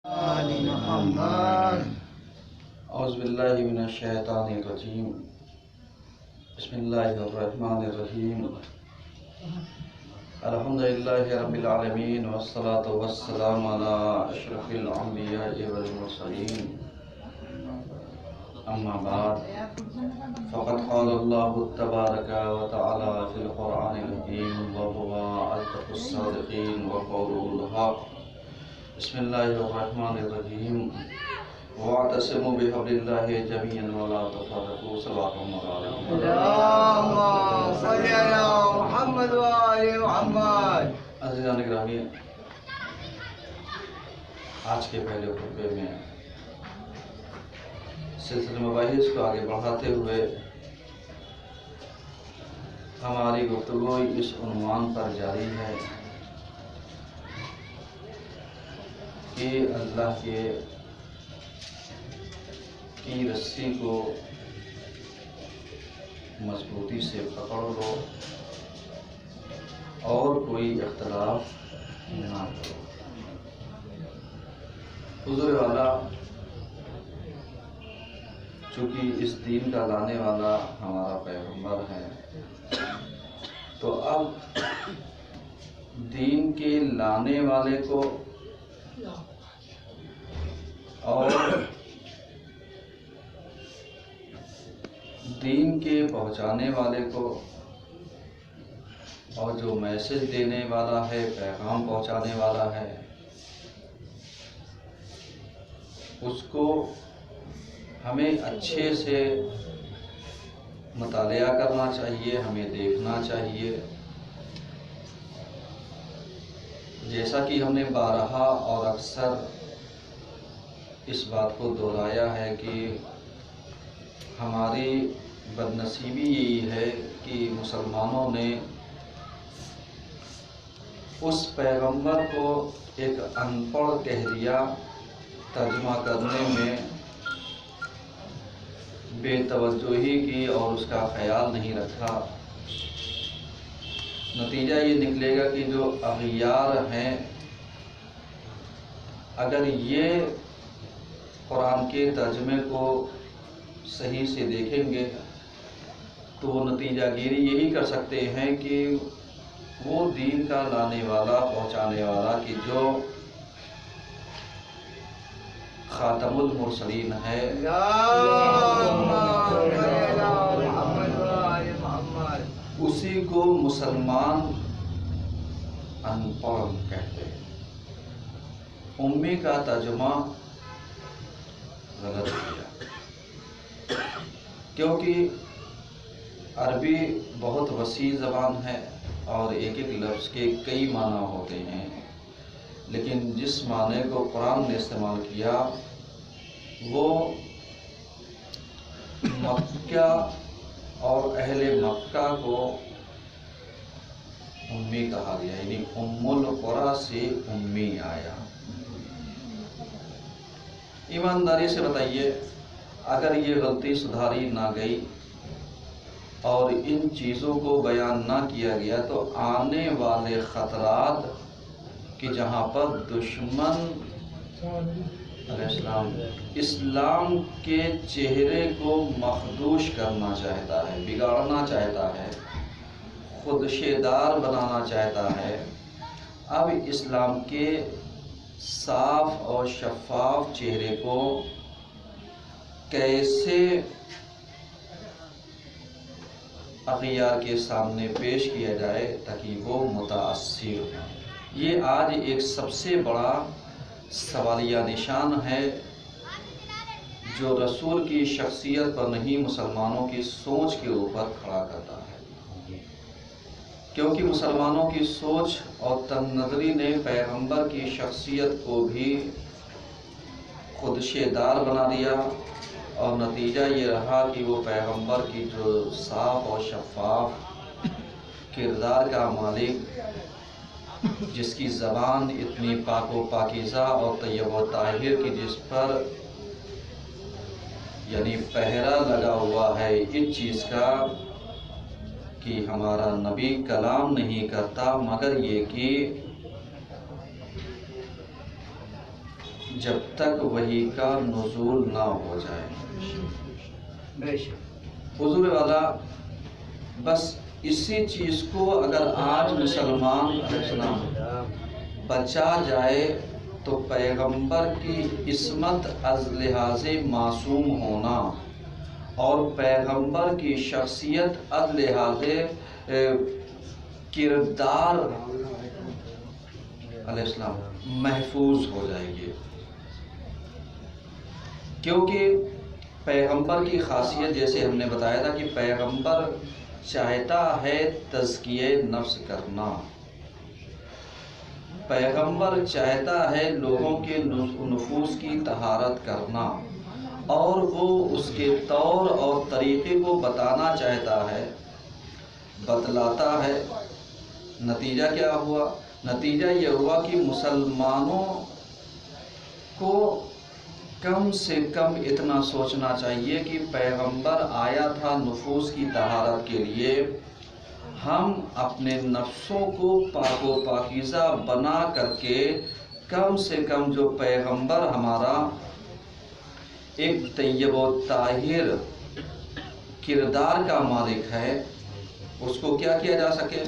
آل محمد. اعوذ باللہ من الشیطان الرجیم. بسم اللہ الرحمن الرحیم. الحمدللہ رب العالمین والصلاة والسلام علی اشرف الانبیاء والمرسلین. اما بعد فقد قال اللہ تبارک و تعالی فی القرآن الحکیم وهو اصدق الصادقین وقوله الحق. بسم اللہ الرحمن الرحیم. واعتصموا بحبل اللہ جميعا ولا تفرقوا. صلوات اللہ علیہ. اللهم صل على محمد وآل محمد. عزیزان گرامی، آج کے پہلے خطبے میں سلسلہ مباحث کو آگے بڑھاتے ہوئے ہماری گفتگو اس عنوان پر جاری ہے کہ اللہ کی رسی کو مضبوطی سے پکڑ لو اور کوئی اختلاف نہ کرو. حضور والا چونکہ اس دین کا لانے والا ہمارا پیغمبر ہے، تو اب دین کے لانے والے کو اور دین کے پہنچانے والے کو اور جو میسج دینے والا ہے، پیغام پہنچانے والا ہے، اس کو ہمیں اچھے سے مطالعہ کرنا چاہیے، ہمیں دیکھنا چاہیے. جیسا کہ ہم نے بارہا اور اکثر اس بات کو دہرایا ہے کہ ہماری بدنصیبی یہی ہے کہ مسلمانوں نے اس پیغمبر کو ایک ان پڑھ کہہ دیا. ترجمہ کرنے میں بے توجہی کی اور اس کا خیال نہیں رکھا. نتیجہ یہ نکلے گا کہ جو اغیار ہیں، اگر یہ قرآن کے ترجمے کو صحیح سے دیکھیں گے تو وہ نتیجہ گیری یہی کر سکتے ہیں کہ وہ دین کا لانے والا، پہنچانے والا کہ جو خاتم المرسلین ہے، اسی کو مسلمان ان پڑھ کہتے ہیں. امی کا ترجمہ غلط کیا، کیونکہ عربی بہت وسیع زبان ہے اور ایک ایک لفظ کے کئی معنی ہوتے ہیں، لیکن جس معنی کو قرآن نے استعمال کیا وہ مکہ اور اہل مکہ کو امی کہا گیا، یعنی ام القریٰ سے امی آیا. ایمانداری سے بتائیے، اگر یہ غلطی سدھاری نہ گئی اور ان چیزوں کو بیان نہ کیا گیا تو آنے والے خطرات کہ جہاں پر دشمن علیہ السلام اسلام کے چہرے کو مخدوش کرنا چاہتا ہے، بگاڑنا چاہتا ہے، خدشےدار بنانا چاہتا ہے، اب اسلام کے صاف اور شفاف چہرے کو کیسے اغیار کے سامنے پیش کیا جائے تاکہ وہ متاثر ہوں، یہ آج ایک سب سے بڑا سوالیہ نشان ہے جو رسول کی شخصیت پر نہیں، مسلمانوں کی سوچ کے اوپر کھڑا کرتا ہے. کیونکہ مسلمانوں کی سوچ اور تنگ نظری نے پیغمبر کی شخصیت کو بھی خدشےدار بنا دیا اور نتیجہ یہ رہا کہ وہ پیغمبر کی جو صاف اور شفاف کردار کا مالک، جس کی زبان اتنی پاک و پاکیزہ اور طیب و طاہر کی، جس پر یعنی پہرا لگا ہوا ہے اس چیز کا کہ ہمارا نبی کلام نہیں کرتا مگر یہ کہ جب تک وحی کا نزول نہ ہو جائے۔ بے شک حضور والا بس اسی چیز کو اگر آج مسلمان بچا جائے تو پیغمبر کی عصمت از لحاظ معصوم ہونا اور پیغمبر کی شخصیت از لحاظ کردار علیہ السلام محفوظ ہو جائے گی، کیونکہ پیغمبر کی خاصیت جیسے ہم نے بتایا تھا کہ پیغمبر چاہتا ہے تزکیہ نفس کرنا، پیغمبر چاہتا ہے لوگوں کے نفوس کی طہارت کرنا، اور وہ اس کے طور اور طریقے کو بتانا چاہتا ہے، بتلاتا ہے۔ نتیجہ کیا ہوا؟ نتیجہ یہ ہوا کہ مسلمانوں کو کم سے کم اتنا سوچنا چاہیے کہ پیغمبر آیا تھا نفوس کی طہارت کے لیے، ہم اپنے نفسوں کو پاک و پاکیزہ بنا کر کے کم سے کم جو پیغمبر ہمارا ایک طیب و طاہر کردار کا مالک ہے، اس کو کیا کیا جا سکے؟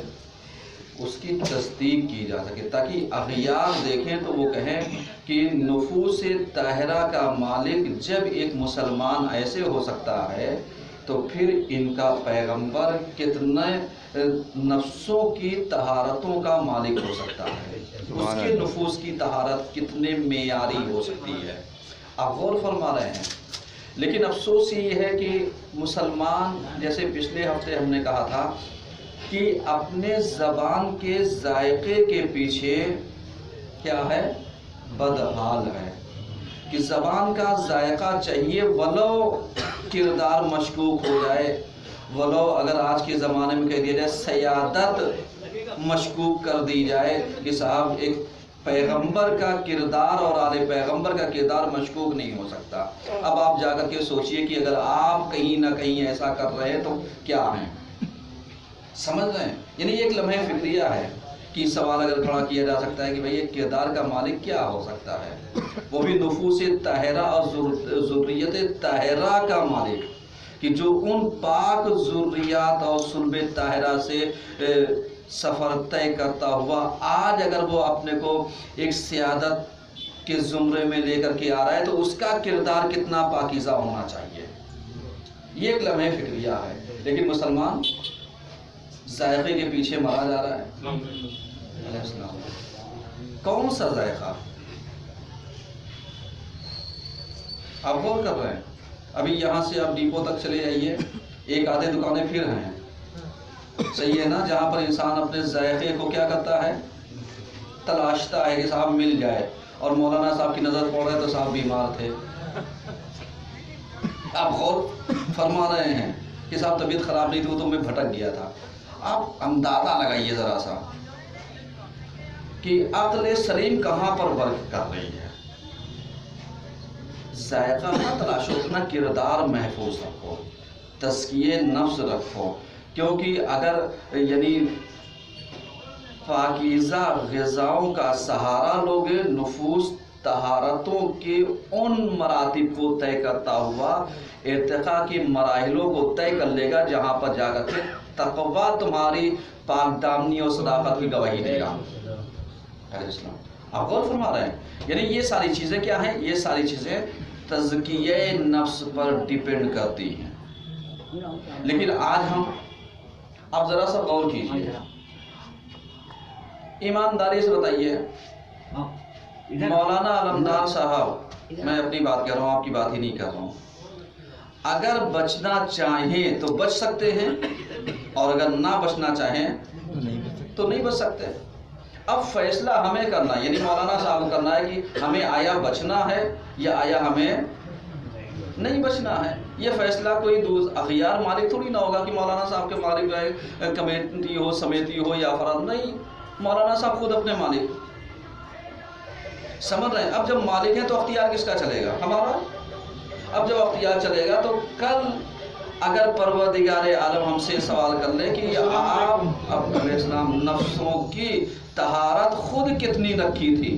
اس کی تصدیق کی جا سکے، تاکہ اغیار دیکھیں تو وہ کہیں کہ نفوس طاہرہ کا مالک جب ایک مسلمان ایسے ہو سکتا ہے تو پھر ان کا پیغمبر کتنے نفسوں کی طہارتوں کا مالک ہو سکتا ہے، اس کے نفوس کی طہارت کتنے معیاری ہو سکتی ہے۔ آپ غور فرما رہے ہیں، لیکن افسوس یہ ہے کہ مسلمان جیسے پچھلے ہفتے ہم نے کہا تھا کہ اپنے زبان کے ذائقے کے پیچھے کیا ہے؟ بدحال ہے، کہ زبان کا ذائقہ چاہیے، ولو کردار مشکوک ہو جائے، ولو اگر آج کے زمانے میں کہہ دیا جائے سیادت مشکوک کر دی جائے کہ صاحب ایک پیغمبر کا کردار اور آل پیغمبر کا کردار مشکوک نہیں ہو سکتا۔ اب آپ جا کر کے سوچئے کہ اگر آپ کہیں نہ کہیں ایسا کر رہے ہیں تو کیا ہیں؟ سمجھ رہے ہیں؟ یعنی ایک لمحہ فکریہ ہے کہ سوال اگر کھڑا کیا جا سکتا ہے کہ بھئی ایک کردار کا مالک کیا ہو سکتا ہے، وہ بھی نفوس طاہرہ اور ذریت طاہرہ کا مالک، کہ جو ان پاک ذریات اور صلب طاہرہ سے سفر طے کرتا ہوا آج اگر وہ اپنے کو ایک سیادت کے زمرے میں لے کر کے آ رہا ہے تو اس کا کردار کتنا پاکیزہ ہونا چاہیے۔ یہ ایک لمحہ فکریہ ہے، لیکن مسلمان ذائقے کے پیچھے مرا جا رہا ہے۔ علیہ السلام کون سا ذائقہ؟ آپ غور کر رہے ہیں؟ ابھی یہاں سے آپ ڈیپو تک چلے جائیے، ایک آدھے دکانیں پھر ہیں، صحیح ہے نا، جہاں پر انسان اپنے ذائقے کو کیا کرتا ہے؟ تلاشتا ہے کہ صاحب مل جائے، اور مولانا صاحب کی نظر پڑ رہے تو صاحب بیمار تھے، آپ غور فرما رہے ہیں کہ صاحب طبیعت خراب نہیں تھی وہ تو میں بھٹک گیا تھا۔ آپ اندازہ لگائیے ذرا سا کہ عقل سلیم کہاں پر ورک کر رہی ہے۔ ذائقہ نہ تلاشو، اپنا کردار محفوظ رکھو، تزکیہ نفس رکھو، کیونکہ اگر یعنی پاکیزہ غذاؤں کا سہارا لوگے، نفوس طہارتوں کے ان مراتب کو طے کرتا ہوا ارتقاء کی مراحلوں کو طے کر لے گا جہاں پر جا کر کے تقویٰ تمہاری پاک دامنی اور صداقت کی گواہی دے گا۔ علیہ السلام آپ غور فرما رہے ہیں؟ یعنی یہ ساری چیزیں کیا ہیں؟ یہ ساری چیزیں تزکیہ نفس پر ڈیپینڈ کرتی ہیں۔ لیکن آج ہم آپ ذرا سا غور کیجیے، ایمانداری سے بتائیے، مولانا علمدار صاحب، میں اپنی بات کر رہا ہوں، آپ کی بات ہی نہیں کر رہا ہوں، اگر بچنا چاہیں تو بچ سکتے ہیں، اور اگر نہ بچنا چاہیں تو نہیں بچ سکتے۔ اب فیصلہ ہمیں کرنا ہے، یعنی مولانا صاحب کرنا ہے کہ ہمیں آیا بچنا ہے یا آیا ہمیں نہیں بچنا ہے۔ یہ فیصلہ کوئی اغیار مالک تھوڑی نہ ہوگا کہ مولانا صاحب کے مالک کمیٹی ہو، سمیتی ہو یا افراد، نہیں، مولانا صاحب خود اپنے مالک، سمجھ رہے ہیں؟ اب جب مالک ہیں تو اختیار کس کا چلے گا؟ ہمارا۔ اب جب اختیار چلے گا تو کل اگر پروردگار عالم ہم سے سوال کر لے کہ آپ علیہ السلام نفسوں کی طہارت خود کتنی رکھی تھی،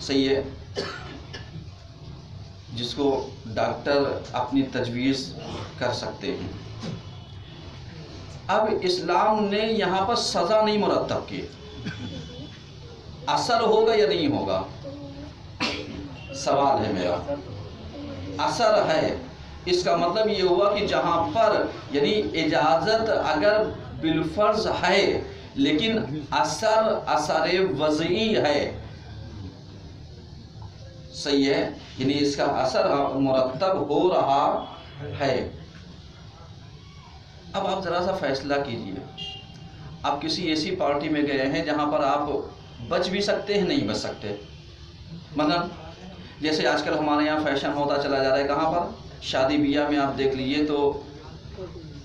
صحیح ہے، جس کو ڈاکٹر اپنی تجویز کر سکتے ہیں۔ اب اسلام نے یہاں پر سزا نہیں مرتب کی، اثر ہوگا یا نہیں ہوگا؟ سوال ہے میرا، اثر ہے، اس کا مطلب یہ ہوا کہ جہاں پر یعنی اجازت اگر بالفرض ہے لیکن اثر وضعی ہے، صحیح ہے، یعنی اس کا اثر مرتب ہو رہا ہے۔ اب آپ ذرا سا فیصلہ کیجئے، آپ کسی ایسی پارٹی میں گئے ہیں جہاں پر آپ بچ بھی سکتے ہیں، نہیں بچ سکتے، مثلا جیسے آج کل ہمارے یہاں فیشن ہوتا چلا جا رہا ہے، کہاں پر شادی بیاہ میں آپ دیکھ لیجئے تو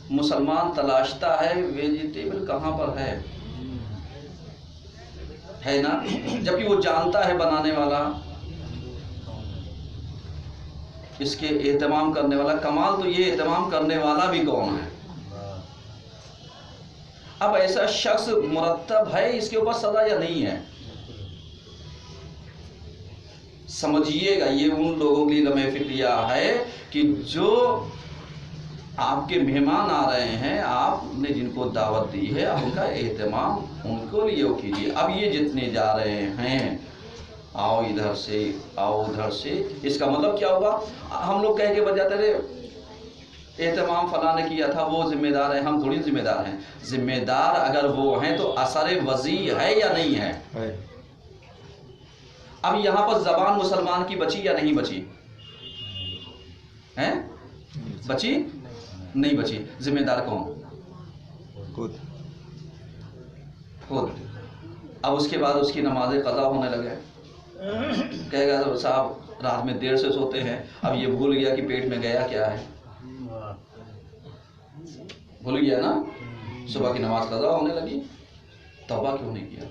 مسلمان تلاشتا ہے ویجیٹیبل کہاں پر ہے نا، جبکہ وہ جانتا ہے بنانے والا، اس کے اہتمام کرنے والا، کمال تو یہ اہتمام کرنے والا بھی کون ہے؟ اب ایسا شخص مرتب ہے، اس کے اوپر سزا یا نہیں ہے؟ سمجھیے گا، یہ ان لوگوں کے لیے لمحہ فکریہ ہے کہ جو آپ کے مہمان آ رہے ہیں، آپ نے جن کو دعوت دی ہے، ان کا اہتمام ان کو لیے کیجیے۔ اب یہ جتنے جا رہے ہیں، آؤ ادھر سے آؤ ادھر سے، اس کا مطلب کیا ہوا؟ ہم لوگ کہہ کے بجاتے رہے اہتمام فلاں نے کیا تھا، وہ ذمہ دار ہے، ہم تھوڑی ذمہ دار ہیں۔ ذمہ دار اگر وہ ہیں تو اثر وضعی ہے یا نہیں ہے؟ اب یہاں پر زبان مسلمان کی بچی یا نہیں بچی ہے؟ بچی نہیں بچی، ذمہ دار کون؟ خود۔ اب اس کے بعد اس کی نماز قضا ہونے لگے، کہے گا صاحب رات میں دیر سے سوتے ہیں، اب یہ بھول گیا کہ پیٹ میں گیا کیا ہے، بھول گیا نا، صبح کی نماز قضا ہونے لگی، توبہ کیوں نہیں کیا؟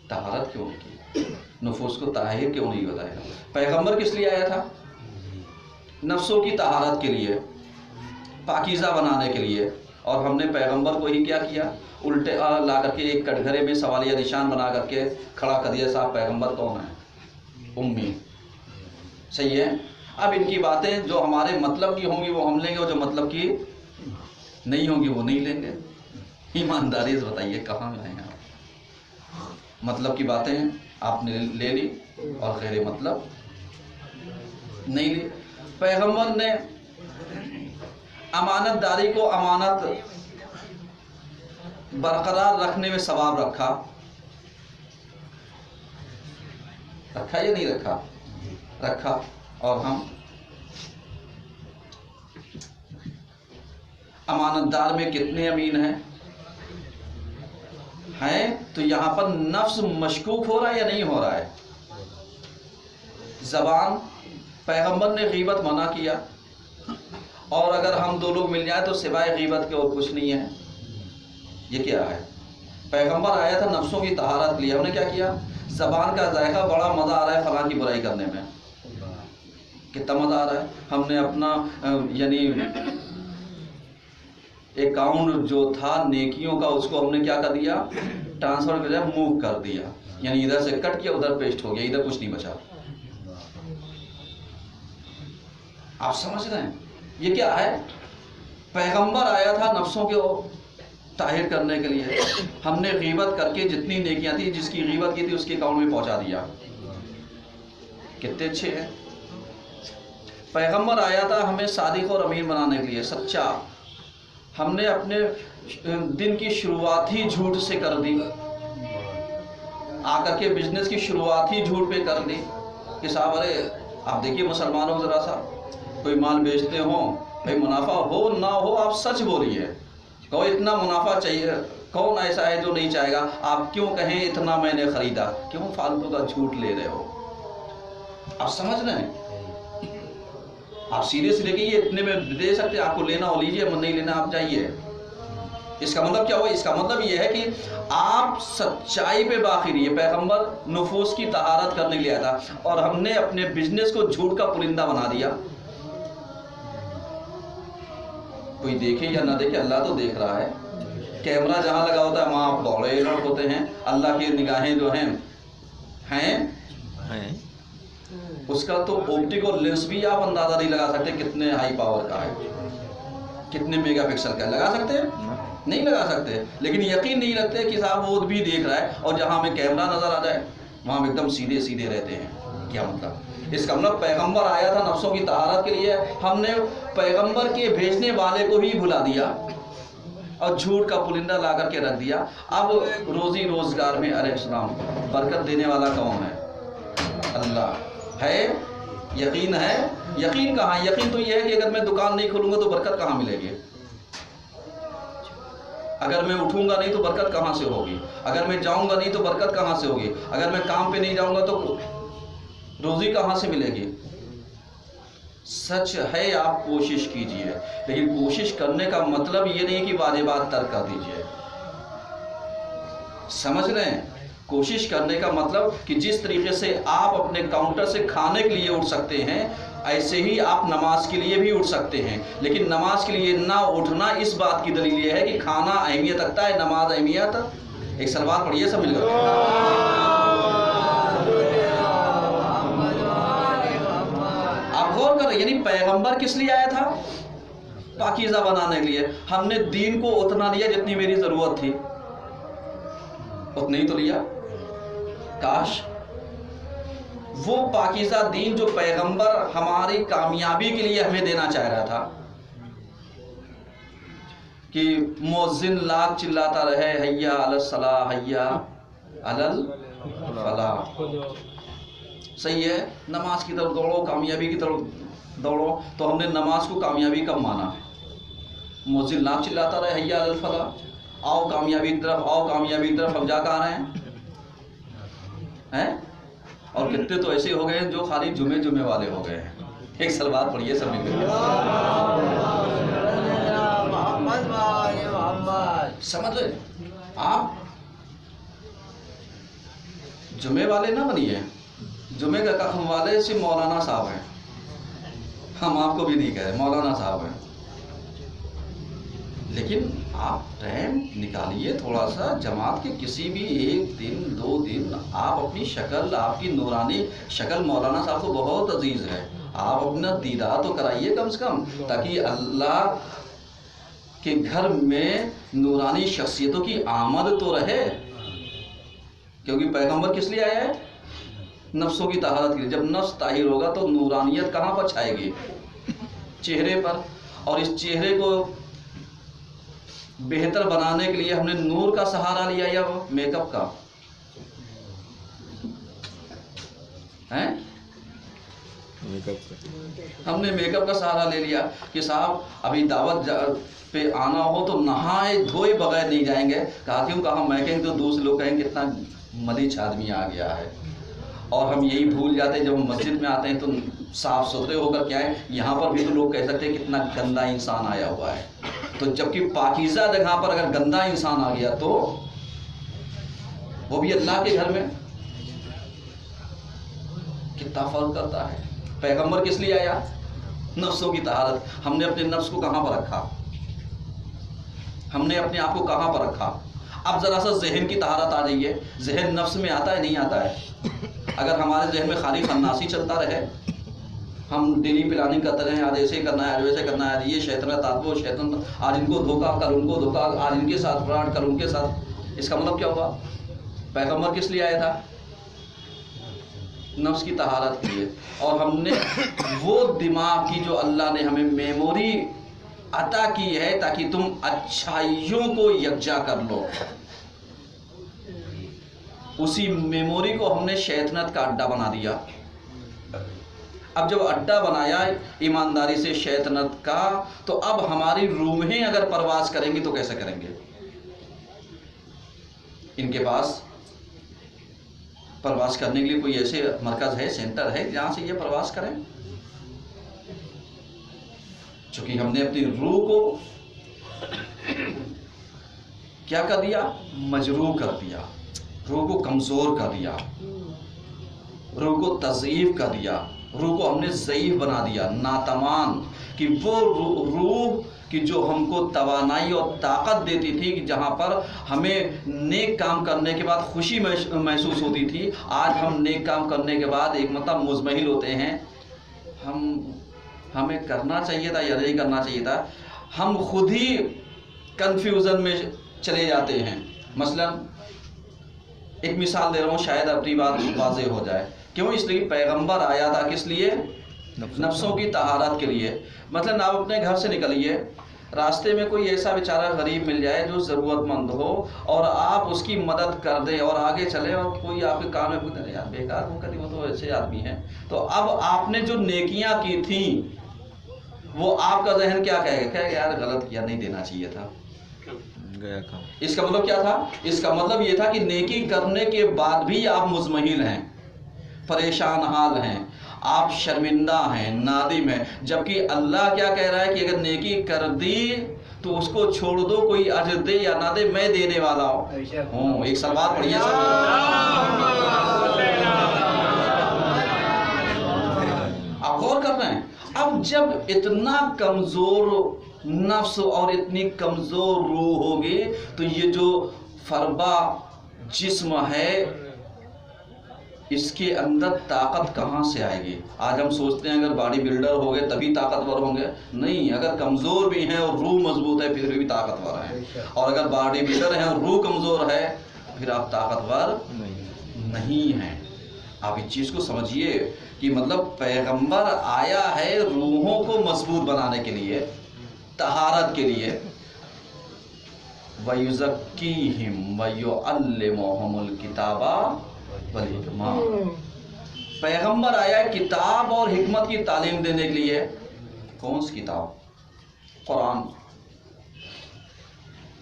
طہارت کیوں نہیں کی؟ نفوس کو طاہر کیوں نہیں بتایا؟ پیغمبر کس لیے آیا تھا؟ نفسوں کی طہارت کے لیے، پاکیزہ بنانے کے لیے، اور ہم نے پیغمبر کو ہی کیا کیا؟ الٹے لا کر کے ایک کٹگھرے میں سوالیہ نشان بنا کر کے کھڑا کر دیا، صاحب پیغمبر کون ہے؟ امی، صحیح ہے۔ اب ان کی باتیں جو ہمارے مطلب کی ہوں گی وہ ہم لیں گے، اور جو مطلب کی نہیں ہوں گی وہ نہیں لیں گے۔ ایمانداری سے بتائیے کہاں میں ہیں آپ؟ مطلب کی باتیں آپ نے لے لی اور غیر مطلب نہیں لی۔ پیغمبر نے امانت داری کو امانت برقرار رکھنے میں ثواب رکھا یا نہیں رکھا؟ رکھا۔ اور ہم امانت دار میں کتنے امین ہیں؟ تو یہاں پر نفس مشکوک ہو رہا ہے یا نہیں ہو رہا ہے؟ زبان، پیغمبر نے غیبت منع کیا، اور اگر ہم دو لوگ مل جائیں تو سوائے غیبت کے اور کچھ نہیں ہے۔ یہ کیا ہے؟ پیغمبر آیا تھا نفسوں کی طہارت کے لیے، ہم نے کیا کیا؟ زبان کا ذائقہ بڑا مزہ آ رہا ہے فلاں کی برائی کرنے میں، کتنا مزہ آ رہا ہے۔ ہم نے اپنا یعنی اکاؤنٹ جو تھا نیکیوں کا، اس کو ہم نے کیا کر دیا؟ ٹرانسفر کر دیا، موو کر دیا، یعنی ادھر سے کٹ کیا ادھر پیسٹ ہو گیا، ادھر کچھ نہیں بچا۔ آپ سمجھ رہے ہیں یہ کیا ہے؟ پیغمبر آیا تھا نفسوں کے طاہر کرنے کے لیے، ہم نے غیبت کر کے جتنی نیکیاں تھی، جس کی غیبت کی تھی اس کے اکاؤنٹ میں پہنچا دیا۔ کتنے اچھے ہیں۔ پیغمبر آیا تھا ہمیں صادق اور امین بنانے کے لیے، سچا، ہم نے اپنے دن کی شروعات ہی جھوٹ سے کر دی، آ کر کے بزنس کی شروعات ہی جھوٹ پہ کر دی کہ صاحب ارے آپ دیکھیے مسلمانوں ذرا سا کوئی مال بیچتے ہوں، بھائی منافع ہو نہ ہو آپ سچ بولیے، کہو اتنا منافع چاہیے، کون ایسا ہے جو نہیں چاہے گا؟ آپ کیوں کہیں اتنا میں نے خریدا؟ کیوں فالتو کا جھوٹ لے رہے ہو؟ آپ سمجھ رہے ہیں؟ آپ سیریس لے کے یہ اتنے میں دے سکتے، آپ کو لینا ہو لیجیے، نہیں لینا آپ جائیے۔ اس کا مطلب کیا ہوا؟ اس کا مطلب یہ ہے کہ آپ سچائی پہ باقی رہیے۔ پیغمبر نفوس کی طہارت کرنے کے لیے آیا تھا، اور ہم نے اپنے بزنس کو جھوٹ کا پرندہ بنا دیا۔ کوئی دیکھے یا نہ دیکھے، اللہ تو دیکھ رہا ہے۔ کیمرہ جہاں لگا ہوتا ہے وہاں بڑے الرٹ ہوتے ہیں، اللہ کی نگاہیں جو ہیں اس کا تو آپٹیکل لینس بھی آپ اندازہ نہیں لگا سکتے کتنے ہائی پاور کا ہے، کتنے میگا پکسل کا ہے، لگا سکتے ہیں؟ نہیں لگا سکتے، لیکن یقین نہیں رکھتے کہ صاحب وہ بھی دیکھ رہا ہے، اور جہاں ہمیں کیمرہ نظر آ جائے وہاں ہم ایک دم سیدھے سیدھے رہتے ہیں۔ کیا مطلب؟ اس کا مطلب پیغمبر آیا تھا نفسوں کی طہارت کے لیے، ہم نے پیغمبر کے بھیجنے والے کو ہی بھلا دیا اور جھوٹ کا پلندہ لا کر کے رکھ دیا۔ اب روزی روزگار میں علیہ السلام برکت دینے والا کون ہے؟ اللہ ہے۔ یقین ہے؟ یقین کہاں؟ یقین تو یہ ہے کہ اگر میں دکان نہیں کھولوں گا تو برکت کہاں ملے گی؟ اگر میں اٹھوں گا نہیں تو برکت کہاں سے ہوگی؟ اگر میں جاؤں گا نہیں تو برکت کہاں سے ہوگی؟ اگر میں کام پہ نہیں جاؤں گا تو روزی کہاں سے ملے گی؟ سچ ہے، آپ کوشش کیجئے، لیکن کوشش کرنے کا مطلب یہ نہیں کہ واجبات ترک کر دیجئے۔ سمجھ رہے ہیں؟ کوشش کرنے کا مطلب کہ جس طریقے سے آپ اپنے کاؤنٹر سے کھانے کے لیے اٹھ سکتے ہیں، ایسے ہی آپ نماز کے لیے بھی اٹھ سکتے ہیں، لیکن نماز کے لیے نہ اٹھنا اس بات کی دلیل یہ ہے کہ کھانا اہمیت رکھتا ہے، نماز اہمیت۔ ایک سلوات پڑھیے سب مل کر۔ آپ غور کریں، یعنی پیغمبر کس لیے آیا تھا؟ پاکیزہ بنانے کے لیے۔ ہم نے دین کو اتنا لیا جتنی میری ضرورت تھی، اتنا ہی تو لیا۔ کاش وہ پاکیزہ دین جو پیغمبر ہماری کامیابی کے لیے ہمیں دینا چاہ رہا تھا کہ مؤذن لاکھ چلاتا رہے حیا علی الصلاح حیا علی الفلاح، صحیح ہے، نماز کی طرف دوڑو، کامیابی کی طرف دوڑو، تو ہم نے نماز کو کامیابی کب مانا؟ مؤذن لاکھ چلاتا رہے حیا علی الفلاح، آؤ کامیابی کی طرف، آؤ کامیابی کی طرف، ہم جا کہاں رہے ہیں؟ اور کتنے تو ایسے ہو گئے ہیں جو خالی جمعے والے ہو گئے ہیں۔ ایک سلوات پڑھیے سب مل کر۔ سمجھ رہے آپ؟ جمعے والے نہ بنیے، جمعے کا والے سے مولانا صاحب ہیں، ہم آپ کو بھی نہیں کہہ رہے، مولانا صاحب ہیں، لیکن آپ ٹائم نکالیے تھوڑا سا، جماعت کے کسی بھی ایک دن دو دن آپ اپنی شکل، آپ کی نورانی شکل مولانا صاحب کو بہت عزیز ہے، آپ اپنا دیدار تو کرائیے کم سے کم، تاکہ اللہ کے گھر میں نورانی شخصیتوں کی آمد تو رہے، کیونکہ پیغمبر کس لیے آیا ہے؟ نفسوں کی طہارت کے لیے۔ جب نفس طاہر ہوگا تو نورانیت کہاں پر چھائے گی؟ چہرے پر، اور اس چہرے کو بہتر بنانے کے لیے ہم نے نور کا سہارا لیا یا میک اپ کا؟ ہم نے میک اپ کا سہارا لے لیا کہ صاحب ابھی دعوت پہ آنا ہو تو نہائے دھوئے بغیر نہیں جائیں گے۔ کہا کیوں؟ کہا میں کہیں تو دوسرے لوگ کہیں کتنا ملیچ آدمی آ گیا ہے، اور ہم یہی بھول جاتے ہیں جب ہم مسجد میں آتے ہیں تو صاف ستھرے ہو کر کے آئیں، یہاں پر بھی تو لوگ کہہ سکتے ہیں کتنا گندا انسان آیا ہوا ہے، تو جبکہ پاکیزہ جگہ پر اگر گندا انسان آ گیا تو وہ بھی اللہ کے گھر میں کتنا فرق کرتا ہے۔ پیغمبر کس لیے آیا؟ نفسوں کی طہارت۔ ہم نے اپنے نفس کو کہاں پر رکھا؟ ہم نے اپنے آپ کو کہاں پر رکھا؟ اب ذرا سا ذہن کی طہارت آ جائیے، ذہن نفس میں آتا ہے نہیں آتا ہے؟ اگر ہمارے ذہن میں خالی خناسی چلتا رہے، ہم ڈیلی پلاننگ کرتے رہے، آج ایسے کرنا ہے، آج ویسے کرنا ہے، یہ شیطنت آت وہ شیطن، آج ان کو دھوکا، کل ان کو دھوکا، آج ان کے ساتھ فراڈ، کل ان کے ساتھ، اس کا مطلب کیا ہوا؟ پیغمبر کس لیے آیا تھا؟ نفس کی طہارت کے لیے۔ اور ہم نے وہ دماغ کی جو اللہ نے ہمیں میموری عطا کی ہے تاکہ تم اچھائیوں کو یکجا کر لو، اسی میموری کو ہم نے شیطنت کا اڈا بنا دیا۔ اب جب اڈا بنایا ایمانداری سے شیطنت کا، تو اب ہماری روحیں اگر پرواز کریں گی تو کیسے کریں گے؟ ان کے پاس پرواز کرنے کے لیے کوئی ایسے مرکز ہے، سینٹر ہے جہاں سے یہ پرواز کریں؟ چونکہ ہم نے اپنی روح کو کیا کر دیا؟ مجروح کر دیا، روح کو کمزور کر دیا، روح کو تضعیف کر دیا، روح کو ہم نے ضعیف بنا دیا، ناتمان، کہ وہ روح کہ جو ہم کو توانائی اور طاقت دیتی تھی کہ جہاں پر ہمیں نیک کام کرنے کے بعد خوشی محسوس ہوتی تھی، آج ہم نیک کام کرنے کے بعد ایک مطلب مزمحل ہوتے ہیں، ہمیں کرنا چاہیے تھا یا نہیں کرنا چاہیے تھا، ہم خود ہی کنفیوژن میں چلے جاتے ہیں۔ مثلا ایک مثال دے رہا ہوں، شاید اپنی بات واضح ہو جائے۔ کیوں؟ اس لیے پیغمبر آیا تھا کس لیے؟ نفسوں کی طہارت کے لیے۔ مثلا آپ اپنے گھر سے نکلیے، راستے میں کوئی ایسا بیچارہ غریب مل جائے جو ضرورت مند ہو اور آپ اس کی مدد کر دیں اور آگے چلے، اور کوئی آپ کے کام میں پوچھتے یار بیکار وہ کری، وہ تو ایسے آدمی ہیں، تو اب آپ نے جو نیکیاں کی تھیں وہ آپ کا ذہن کیا کہے گا؟ کہے گا یار غلط کیا، نہیں دینا چاہیے تھا۔ اس کا مطلب کیا تھا؟ اس کا مطلب یہ تھا کہ نیکی کرنے کے بعد بھی آپ مزمحل ہیں، پریشان حال ہیں، آپ شرمندہ ہیں، نادم ہیں، جبکہ اللہ کیا کہہ رہا ہے کہ اگر نیکی کر دی تو اس کو چھوڑ دو، کوئی اجر دے یا نہ دے میں دینے والا ہوں۔ ایک سلوات پڑھیے سب۔ آپ غور کر رہے ہیں؟ اب جب اتنا کمزور نفس اور اتنی کمزور روح ہوگی تو یہ جو فربا جسم ہے اس کے اندر طاقت کہاں سے آئے گی؟ آج ہم سوچتے ہیں اگر باڈی بلڈر ہو گئے تبھی طاقتور ہوں گے، نہیں، اگر کمزور بھی ہیں اور روح مضبوط ہے پھر بھی طاقتور ہیں، اور اگر باڈی بلڈر ہیں اور روح کمزور ہے پھر آپ طاقتور نہیں ہیں۔ آپ اس چیز کو سمجھیے کہ مطلب پیغمبر آیا ہے روحوں کو مضبوط بنانے کے لیے، طہارت کے لیے۔ وَيُزَكِّيهِمْ وَيُعَلِّمُهُمُ الْكِتَابَ وَالْحِكْمَةَ۔ پیغمبر آیا کتاب اور حکمت کی تعلیم دینے کے لیے۔ کون سی کتاب؟ قرآن۔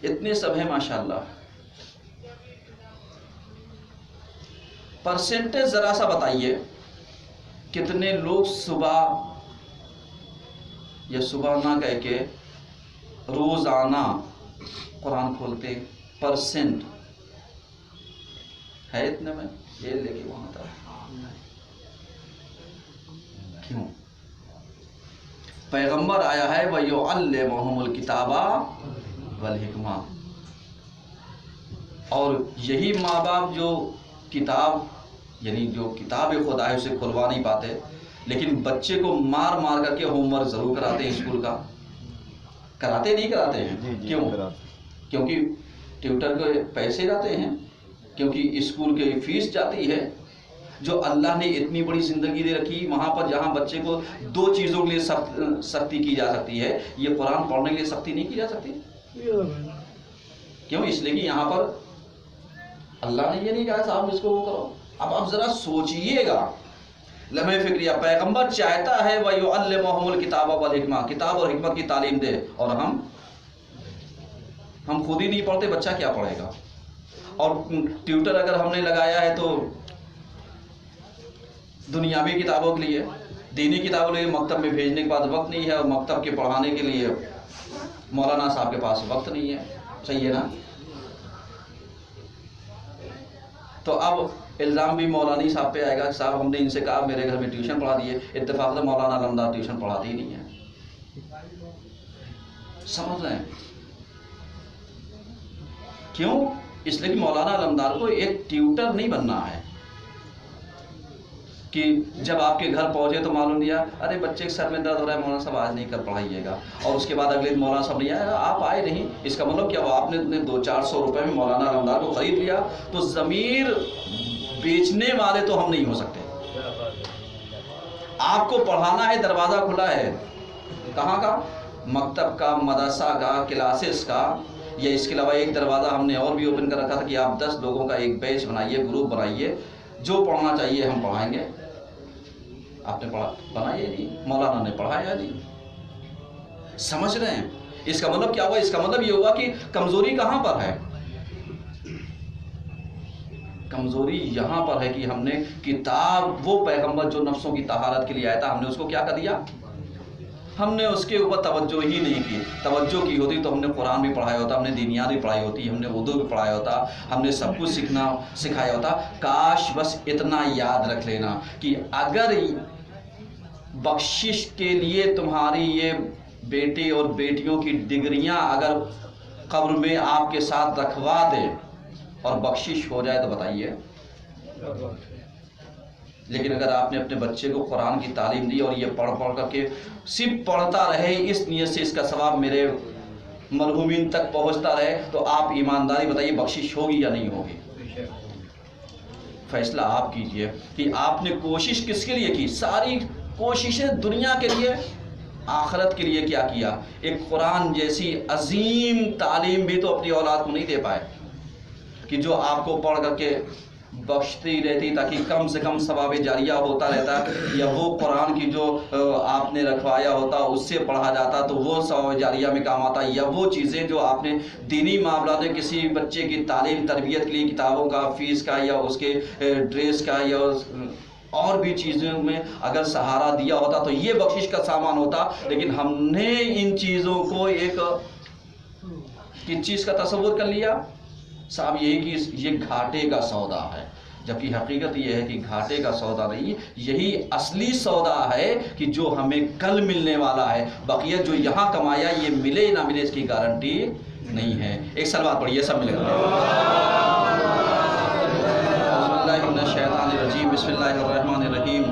اتنے سب ہیں ماشاءاللہ۔ پرسنٹیج ذرا سا بتائیے، کتنے لوگ صبح یا صبح نہ کہہ کے روزانہ قرآن کھولتے؟ پرسنٹ ہے اتنے میں؟ یہ لے کے وہاں تھا کیوں؟ پیغمبر آیا ہے وَيُعَلِّمُهُمُ الْكِتَابَ وَالْحِكْمَةَ، اور یہی ماں باپ جو کتاب یعنی جو کتاب خدا ہے اسے کھلوا نہیں پاتے، لیکن بچے کو مار مار کر کے ہوم ورک ضرور کراتے ہیں اسکول کا۔ کراتے نہیں کراتے ہیں؟ کیوں؟ کیونکہ ٹیوٹر کے پیسے جاتے ہیں، کیونکہ اسکول کی فیس جاتی ہے۔ جو اللہ نے اتنی بڑی زندگی دے رکھی، وہاں پر جہاں بچے کو دو چیزوں کے لیے سختی کی جا سکتی ہے، یہ قرآن پڑھنے کے لیے سختی نہیں کی جا سکتی۔ کیوں؟ اس لیے کہ یہاں پر اللہ نے یہ نہیں کہا صاحب اس کو وہ کرو۔ اب آپ ذرا سوچئے گا، لمحہ فکریہ، پیغمبر چاہتا ہے وَيُعَلِّمُهُمُ الْكِتَابَ وَالْحِكْمَةَ، کتاب اور حکمت کی تعلیم دے، اور ہم خود ہی نہیں پڑھتے، بچہ کیا پڑھے گا؟ اور ٹیوٹر اگر ہم نے لگایا ہے تو دنیاوی کتابوں کے لیے، دینی کتابوں کے لیے مکتب میں بھیجنے کے بعد وقت نہیں ہے، اور مکتب کے پڑھانے کے لیے مولانا صاحب کے پاس وقت نہیں ہے۔ صحیح ہے نا؟ تو اب الزام بھی مولانی صاحب پہ آئے گا کہ صاحب ہم نے ان سے کہا میرے گھر میں ٹیوشن پڑھا دیے، اتفاق سے مولانا علمدار ٹیوشن پڑھاتے ہی نہیں ہیں۔ سمجھ رہے ہیں؟ کیوں؟ اس لیے کہ مولانا علمدار کو ایک ٹیوٹر نہیں بننا ہے کہ جب آپ کے گھر پہنچے تو معلوم دیا ارے بچے کے سر میں درد ہو رہا ہے مولانا صاحب آج نہیں کر پڑھائیے گا، اور اس کے بعد اگلے دن مولانا صاحب نہیں آیا، آپ آئے نہیں، اس کا مطلب کیا ہوا؟ آپ نے 200-400 روپے میں مولانا علمدار کو خرید لیا، تو ضمیر بیچنے والے تو ہم نہیں ہو سکتے۔ آپ کو پڑھانا ہے، دروازہ کھلا ہے، کہاں کا؟ مکتب کا، مدرسہ کا، کلاسز کا، یا اس کے علاوہ ایک دروازہ ہم نے اور بھی اوپن کر رکھا تھا کہ آپ 10 لوگوں کا ایک بیچ بنائیے، گروپ بنائیے، جو پڑھنا چاہیے ہم پڑھائیں گے۔ آپ نے بنایا نہیں، مولانا نے پڑھایا نہیں۔ سمجھ رہے ہیں؟ اس کا مطلب کیا ہوا؟ اس کا مطلب یہ ہوا کہ کمزوری کہاں پر ہے؟ کمزوری یہاں پر ہے کہ ہم نے کتاب، وہ پیغمبر جو نفسوں کی طہارت کے لیے آیا تھا، ہم نے اس کو کیا کر دیا؟ ہم نے اس کے اوپر توجہ ہی نہیں کی۔ توجہ کی ہوتی تو ہم نے قرآن بھی پڑھایا ہوتا، ہم نے دینیات بھی پڑھائی ہوتی، ہم نے اردو بھی پڑھایا ہوتا، ہم نے سب کچھ سکھایا ہوتا۔ کاش بس اتنا یاد رکھ لینا کہ اگر بخشش کے لیے تمہاری یہ بیٹے اور بیٹیوں کی ڈگریاں اگر قبر میں آپ کے ساتھ رکھوا دے اور بخشش ہو جائے تو بتائیے. لیکن اگر آپ نے اپنے بچے کو قرآن کی تعلیم دی اور یہ پڑھ کر کے صرف پڑھتا رہے اس نیت سے اس کا ثواب میرے مرحومین تک پہنچتا رہے تو آپ ایمانداری بتائیے بخشش ہوگی یا نہیں ہوگی؟ فیصلہ آپ کیجئے کہ آپ نے کوشش کس کے لیے کی. ساری کوششیں دنیا کے لیے، آخرت کے لیے کیا کیا؟ ایک قرآن جیسی عظیم تعلیم بھی تو اپنی اولاد کو نہیں دے پائے کہ جو آپ کو پڑھ کر کے بخشتی رہتی تاکہ کم سے کم ثواب جاریہ ہوتا رہتا، یا وہ قرآن کی جو آپ نے رکھوایا ہوتا اس سے پڑھا جاتا تو وہ ثواب جاریہ میں کام آتا، یا وہ چیزیں جو آپ نے دینی معاملات میں کسی بچے کی تعلیم تربیت کے لیے کتابوں کا، فیس کا، یا اس کے ڈریس کا، یا اور بھی چیزوں میں اگر سہارا دیا ہوتا تو یہ بخشش کا سامان ہوتا. لیکن ہم نے ان چیزوں کو ایک کن چیز کا تصور کر لیا صاحب، یہی کہ یہ گھاٹے کا سودا ہے، جبکہ حقیقت یہ ہے کہ گھاٹے کا سودا نہیں، یہی اصلی سودا ہے کہ جو ہمیں کل ملنے والا ہے. بقیہ جو یہاں کمایا یہ ملے نہ ملے اس کی گارنٹی نہیں ہے. ایک سلوات پڑھیے سب ملے گا. بسم اللہ الرحمن الرحیم.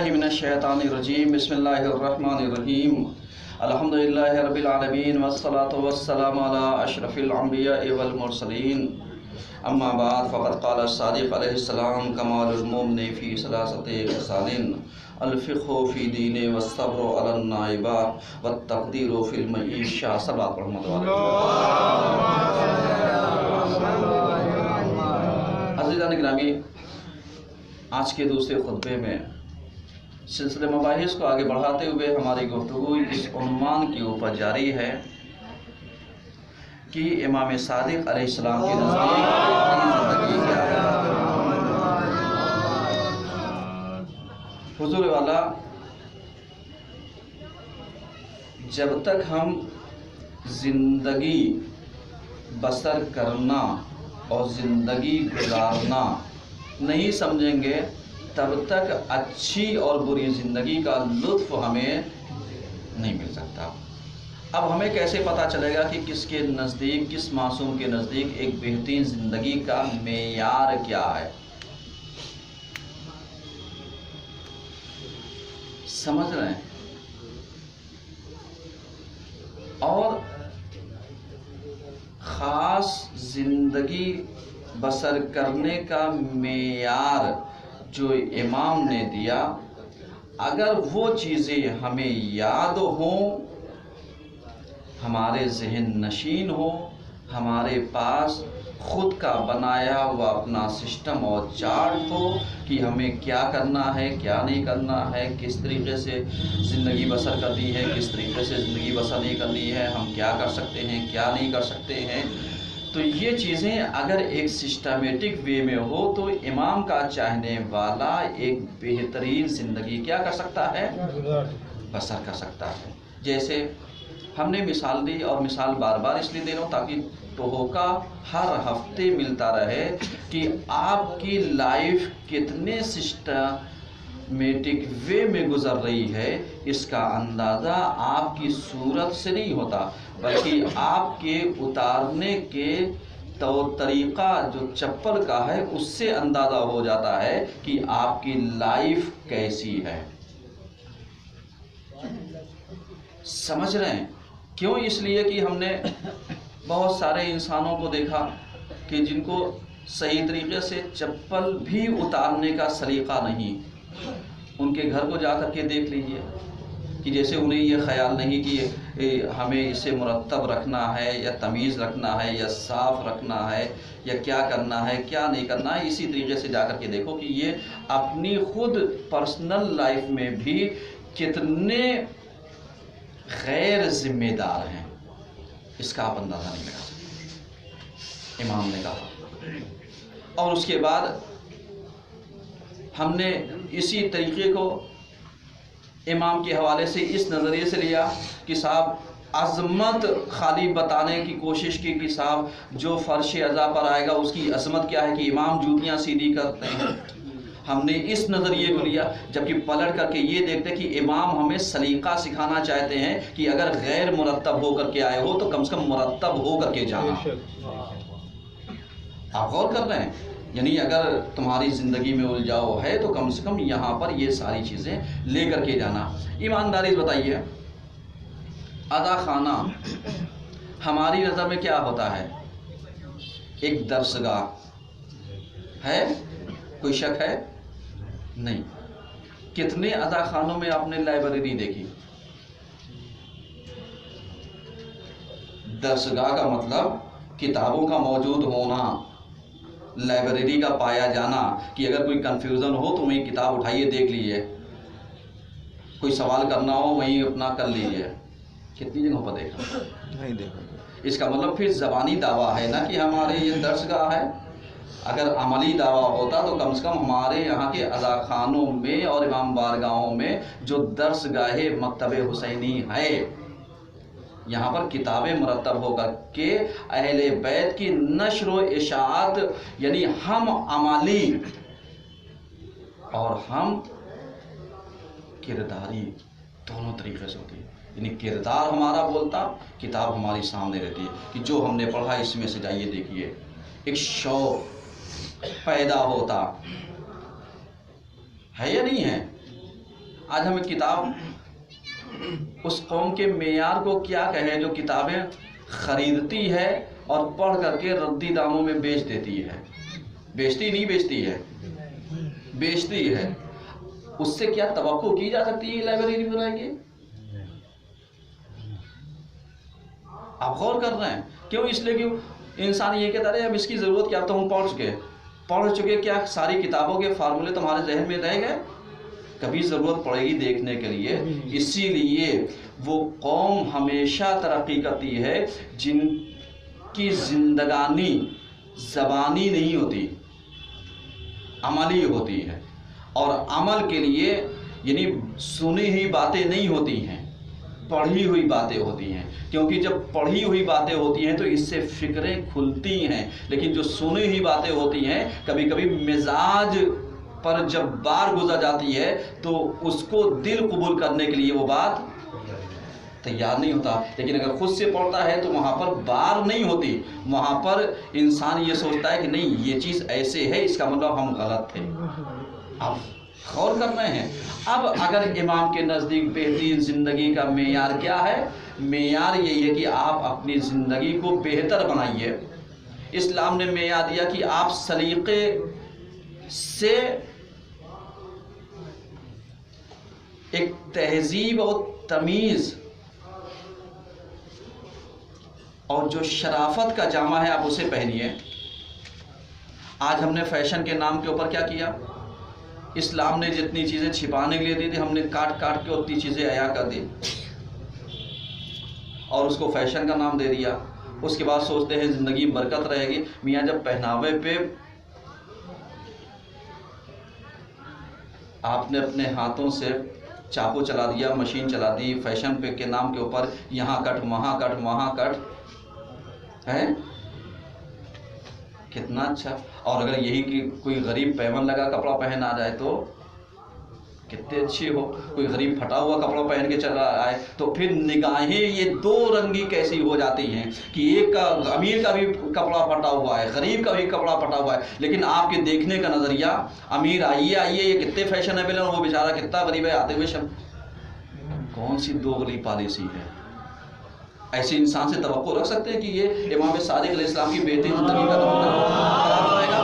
من الشیطان الرجیم. بسم اللہ الرحمن الرحیم. الحمدللہ رب العالمین والصلاة والسلام علی اشرف الانبیاء والمرسلین. اما بعد فقد قال الصادق علیہ السلام کمال المؤمن فی ثلاثۃ خصال: الفقہ فی دین والصبر علی النائبہ والتقدیر فی المعیشہ. صلوات رحمت عزیزان گرامی، آج کے دوسرے خطبے میں سلسلے مباحث کو آگے بڑھاتے ہوئے ہماری گفتگو اس عنوان کے اوپر جاری ہے کہ امام صادق علیہ السلام کے نزدیک زندگی کیا ہے. حضور والا، جب تک ہم زندگی بسر کرنا اور زندگی گزارنا نہیں سمجھیں گے تب تک اچھی اور بری زندگی کا لطف ہمیں نہیں مل سکتا. اب ہمیں کیسے پتہ چلے گا کہ کس کے نزدیک، کس معصوم کے نزدیک ایک بہترین زندگی کا معیار کیا ہے؟ سمجھ رہے ہیں؟ اور خاص زندگی بسر کرنے کا معیار جو امام نے دیا، اگر وہ چیزیں ہمیں یاد ہوں، ہمارے ذہن نشین ہو، ہمارے پاس خود کا بنایا ہوا اپنا سسٹم اور چارٹ ہو کہ ہمیں کیا کرنا ہے، کیا نہیں کرنا ہے، کس طریقے سے زندگی بسر کرنی ہے، کس طریقے سے زندگی بسر نہیں کرنی ہے، ہم کیا کر سکتے ہیں، کیا نہیں کر سکتے ہیں، تو یہ چیزیں اگر ایک سسٹمیٹک وے میں ہو تو امام کا چاہنے والا ایک بہترین زندگی کیا کر سکتا ہے؟ بسر کر سکتا ہے. جیسے ہم نے مثال دی، اور مثال بار بار اس لیے دے رہا ہوں تاکہ ٹوکا ہر ہفتے ملتا رہے کہ آپ کی لائف کتنے سسٹمیٹک وے میں گزر رہی ہے. اس کا اندازہ آپ کی صورت سے نہیں ہوتا بلکہ آپ کے اتارنے کے طریقہ جو چپل کا ہے اس سے اندازہ ہو جاتا ہے کہ آپ کی لائف کیسی ہے. سمجھ رہے ہیں؟ کیوں؟ اس لیے کہ ہم نے بہت سارے انسانوں کو دیکھا کہ جن کو صحیح طریقے سے چپل بھی اتارنے کا سلیقہ نہیں. ان کے گھر کو جا کر کے دیکھ لیجئے کہ جیسے انہیں یہ خیال نہیں کہ ہمیں اسے مرتب رکھنا ہے یا تمیز رکھنا ہے یا صاف رکھنا ہے یا کیا کرنا ہے کیا نہیں کرنا ہے. اسی طریقے سے جا کر کے دیکھو کہ یہ اپنی خود پرسنل لائف میں بھی کتنے غیر ذمہ دار ہیں. اس کا آپ اندازہ نہیں لگا سکتے. امام نے کہا اور اس کے بعد ہم نے اسی طریقے کو امام کے حوالے سے اس نظریے سے لیا کہ صاحب عظمت خالی بتانے کی کوشش کی کہ صاحب جو فرش اعضاء پر آئے گا اس کی عظمت کیا ہے کہ امام جوتیاں سیدھی کرتے ہیں. ہم نے اس نظریے کو لیا، جبکہ پلٹ کر کے یہ دیکھتے کہ امام ہمیں سلیقہ سکھانا چاہتے ہیں کہ اگر غیر مرتب ہو کر کے آئے ہو تو کم سے کم مرتب ہو کر کے جانا. آپ غور کر رہے ہیں؟ یعنی اگر تمہاری زندگی میں الجھاؤ ہے تو کم سے کم یہاں پر یہ ساری چیزیں لے کر کے جانا. ایمانداری بتائیے، ادا خانہ ہماری نظر میں کیا ہوتا ہے؟ ایک درسگاہ ہے، کوئی شک ہے؟ نہیں. کتنے ادا خانوں میں آپ نے لائبریری دیکھی؟ درسگاہ کا مطلب کتابوں کا موجود ہونا، لائبریری کا پایا جانا کہ اگر کوئی کنفیوژن ہو تو وہیں کتاب اٹھائیے دیکھ لیجیے، کوئی سوال کرنا ہو وہیں اپنا کر لیجیے. کتنی جگہوں پر دیکھا؟ نہیں دیکھا. اس کا مطلب پھر زبانی دعویٰ ہے نا کہ ہمارے یہ درسگاہ ہے. اگر عملی دعویٰ ہوتا تو کم سے کم ہمارے یہاں کے اذا خانوں میں اور امام بارگاہوں میں جو درسگاہ مکتب حسینی ہے، یہاں پر کتابیں مرتب ہو کر کے اہل بیت کی نشر و اشاعت، یعنی ہم عملی اور ہم کرداری دونوں طریقے سے ہوتی ہے. یعنی کردار ہمارا بولتا، کتاب ہماری سامنے رہتی ہے کہ جو ہم نے پڑھا اس میں سے جائیے دیکھیے. ایک شوق پیدا ہوتا ہے یا نہیں ہے؟ آج ہمیں کتاب اس قوم کے معیار کو کیا کہیں جو کتابیں خریدتی ہے اور پڑھ کر کے ردی داموں میں بیچ دیتی ہے. بیچتی نہیں بیچتی ہے، بیچتی ہے. اس سے کیا توقع کی جا سکتی ہے لائبریری بنائیں گے؟ آپ غور کر رہے ہیں؟ کیوں؟ اس لیے کہ انسان یہ کہتا رہے اب اس کی ضرورت کیا، تو ہم پڑھ چکے کیا ساری کتابوں کے فارمولے تمہارے ذہن میں رہ گئے؟ کبھی ضرورت پڑے گی دیکھنے کے لیے. اسی لیے وہ قوم ہمیشہ ترقی کرتی ہے جن کی زندگانی زبانی نہیں ہوتی، عملی ہوتی ہے. اور عمل کے لیے یعنی سنی ہوئی باتیں نہیں ہوتی ہیں، پڑھی ہوئی باتیں ہوتی ہیں. کیونکہ جب پڑھی ہوئی باتیں ہوتی ہیں تو اس سے فکریں کھلتی ہیں، لیکن جو سنی ہوئی باتیں ہوتی ہیں کبھی کبھی مزاج پر جب بار گزر جاتی ہے تو اس کو دل قبول کرنے کے لیے وہ بات تیار نہیں ہوتا. لیکن اگر خود سے پڑھتا ہے تو وہاں پر بار نہیں ہوتی، وہاں پر انسان یہ سوچتا ہے کہ نہیں یہ چیز ایسے ہے، اس کا مطلب ہم غلط تھے. آپ غور کر رہے ہیں؟ اب اگر امام کے نزدیک بہترین زندگی کا معیار کیا ہے؟ معیار یہی ہے کہ آپ اپنی زندگی کو بہتر بنائیے. اسلام نے معیار دیا کہ آپ سلیقے سے ایک تہذیب اور تمیز اور جو شرافت کا جامہ ہے آپ اسے پہنیے. آج ہم نے فیشن کے نام کے اوپر کیا کیا؟ اسلام نے جتنی چیزیں چھپانے کے لیے دی تھی ہم نے کاٹ کے اتنی چیزیں عیاں کر دی اور اس کو فیشن کا نام دے دیا. اس کے بعد سوچتے ہیں زندگی میں برکت رہے گی. میاں جب پہناوے پہ آپ نے اپنے ہاتھوں سے چاقو چلا دیا، مشین چلا دی، فیشن پہ کے نام کے اوپر یہاں کٹ وہاں کٹ وہاں کٹ ہے، کتنا اچھا. اور اگر یہی کہ کوئی غریب پیون لگا کپڑا پہن آ جائے تو کتنے اچھی ہو. کوئی غریب پھٹا ہوا کپڑا پہن کے چلا آئے تو پھر نگاہیں یہ دو رنگی کیسی ہو جاتی ہیں کہ ایک کا امیر کا بھی کپڑا پھٹا ہوا ہے، غریب کا بھی کپڑا پھٹا ہوا ہے، لیکن آپ کے دیکھنے کا نظریہ امیر آئیے یہ کتنے فیشنیبل ہے اور وہ بیچارہ کتنا غریب ہے آتے ہوئے کون سی دوغلی پالیسی ہے؟ ایسے انسان سے توقع رکھ سکتے ہیں کہ یہ امام صادق علیہ السلام کی بہترین زندگی کا نمونہ رہے گا؟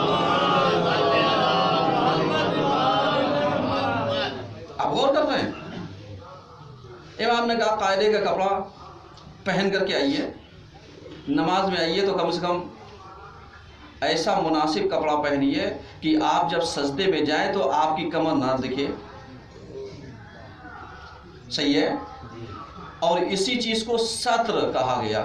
آپ غور کر رہے ہیں؟ امام نے کہا قاعدے کا کپڑا پہن کر کے آئیے، نماز میں آئیے تو کم سے کم ایسا مناسب کپڑا پہنیے کہ آپ جب سجدے میں جائیں تو آپ کی کمر نہ دکھے. صحیح ہے؟ اور اسی چیز کو ستر کہا گیا